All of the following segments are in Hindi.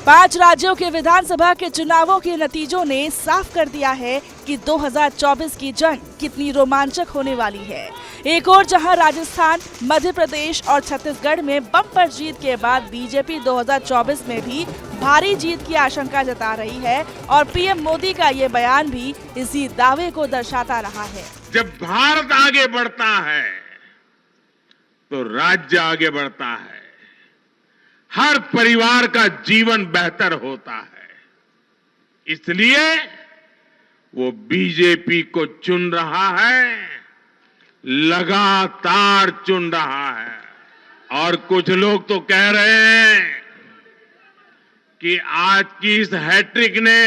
5 राज्यों के विधानसभा के चुनावों के नतीजों ने साफ कर दिया है कि 2024 की जंग कितनी रोमांचक होने वाली है। एक और जहां राजस्थान, मध्य प्रदेश और छत्तीसगढ़ में बम्पर जीत के बाद बीजेपी 2024 में भी भारी जीत की आशंका जता रही है और पीएम मोदी का ये बयान भी इसी दावे को दर्शाता रहा है। जब भारत आगे बढ़ता है तो राज्य आगे बढ़ता है, हर परिवार का जीवन बेहतर होता है। इसलिए वो बीजेपी को चुन रहा है, लगातार चुन रहा है। और कुछ लोग तो कह रहे हैं कि आज की इस हैट्रिक ने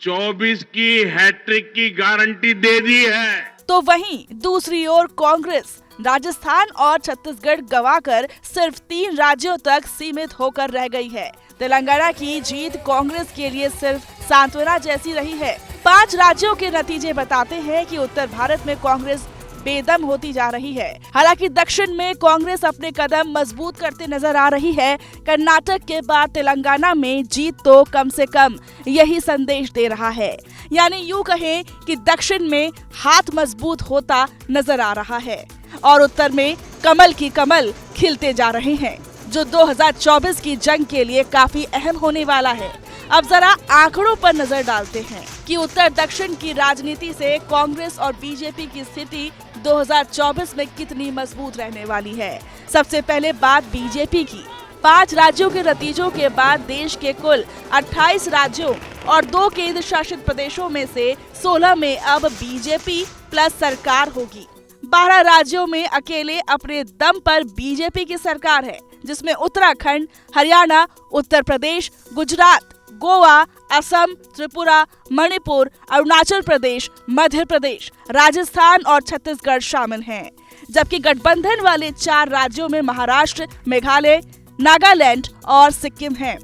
24 की हैट्रिक की गारंटी दे दी है। तो वहीं दूसरी ओर कांग्रेस राजस्थान और छत्तीसगढ़ गंवाकर सिर्फ 3 राज्यों तक सीमित होकर रह गई है। तेलंगाना की जीत कांग्रेस के लिए सिर्फ सांत्वना जैसी रही है। 5 राज्यों के नतीजे बताते हैं कि उत्तर भारत में कांग्रेस बेदम होती जा रही है। हालांकि दक्षिण में कांग्रेस अपने कदम मजबूत करते नजर आ रही है। कर्नाटक के बाद तेलंगाना में जीत तो कम से कम यही संदेश दे रहा है। यानी यूं कहें कि दक्षिण में हाथ मजबूत होता नजर आ रहा है और उत्तर में कमल की कमल खिलते जा रहे हैं, जो 2024 की जंग के लिए काफी अहम होने वाला है। अब जरा आंकड़ों पर नजर डालते हैं कि उत्तर दक्षिण की राजनीति से कांग्रेस और बीजेपी की स्थिति 2024 में कितनी मजबूत रहने वाली है। सबसे पहले बात बीजेपी की। 5 राज्यों के नतीजों के बाद देश के कुल 28 राज्यों और 2 केंद्र शासित प्रदेशों में से 16 में अब बीजेपी प्लस सरकार होगी। 12 राज्यों में अकेले अपने दम पर बीजेपी की सरकार है, जिसमें उत्तराखंड, हरियाणा, उत्तर प्रदेश, गुजरात, गोवा, असम, त्रिपुरा, मणिपुर, अरुणाचल प्रदेश, मध्य प्रदेश, राजस्थान और छत्तीसगढ़ शामिल हैं। जबकि गठबंधन वाले 4 राज्यों में महाराष्ट्र, मेघालय, नागालैंड और सिक्किम हैं।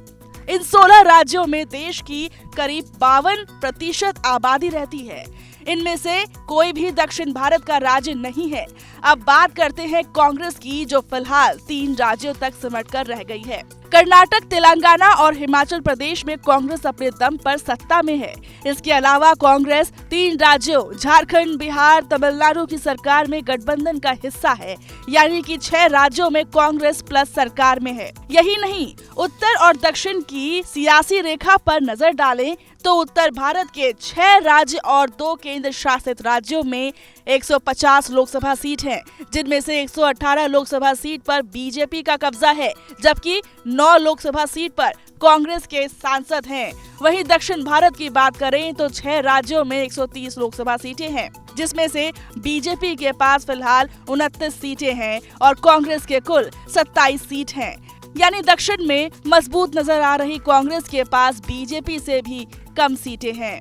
इन 16 राज्यों में देश की करीब 52% आबादी रहती है। इनमें से कोई भी दक्षिण भारत का राज्य नहीं है। अब बात करते हैं कांग्रेस की, जो फिलहाल 3 राज्यों तक सिमट कर रह गई है। कर्नाटक, तेलंगाना और हिमाचल प्रदेश में कांग्रेस अपने दम पर सत्ता में है। इसके अलावा कांग्रेस 3 राज्यों झारखंड, बिहार, तमिलनाडु की सरकार में गठबंधन का हिस्सा है, यानी कि 6 राज्यों में कांग्रेस प्लस सरकार में है। यही नहीं, उत्तर और दक्षिण की सियासी रेखा पर नजर डालें तो उत्तर भारत के 6 राज्य और 2 केंद्र शासित राज्यों में 150 लोकसभा सीट हैं, जिनमें से 118 लोकसभा सीट पर बीजेपी का कब्जा है, जबकि 9 लोकसभा सीट पर कांग्रेस के सांसद हैं। वहीं दक्षिण भारत की बात करें तो 6 राज्यों में 130 लोकसभा सीटें हैं, जिसमें से बीजेपी के पास फिलहाल 29 सीटें हैं और कांग्रेस के कुल 27 सीट हैं। यानी दक्षिण में मजबूत नजर आ रही कांग्रेस के पास बीजेपी से भी कम सीटें हैं।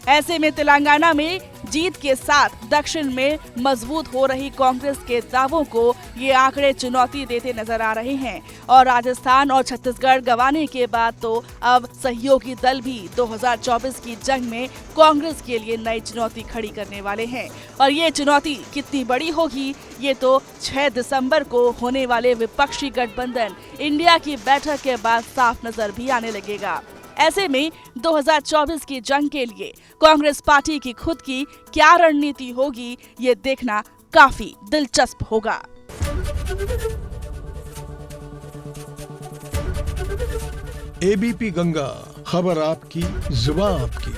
ऐसे में तेलंगाना में जीत के साथ दक्षिण में मजबूत हो रही कांग्रेस के दावों को ये आंकड़े चुनौती देते नजर आ रहे हैं और राजस्थान और छत्तीसगढ़ गंवाने के बाद तो अब सहयोगी दल भी 2024 की जंग में कांग्रेस के लिए नई चुनौती खड़ी करने वाले हैं। और ये चुनौती कितनी बड़ी होगी, ये तो 6 दिसंबर को होने वाले विपक्षी गठबंधन इंडिया की बैठक के बाद साफ नजर भी आने लगेगा। ऐसे में 2024 की जंग के लिए कांग्रेस पार्टी की खुद की क्या रणनीति होगी, ये देखना काफी दिलचस्प होगा। एबीपी गंगा, खबर आपकी, जुबान आपकी।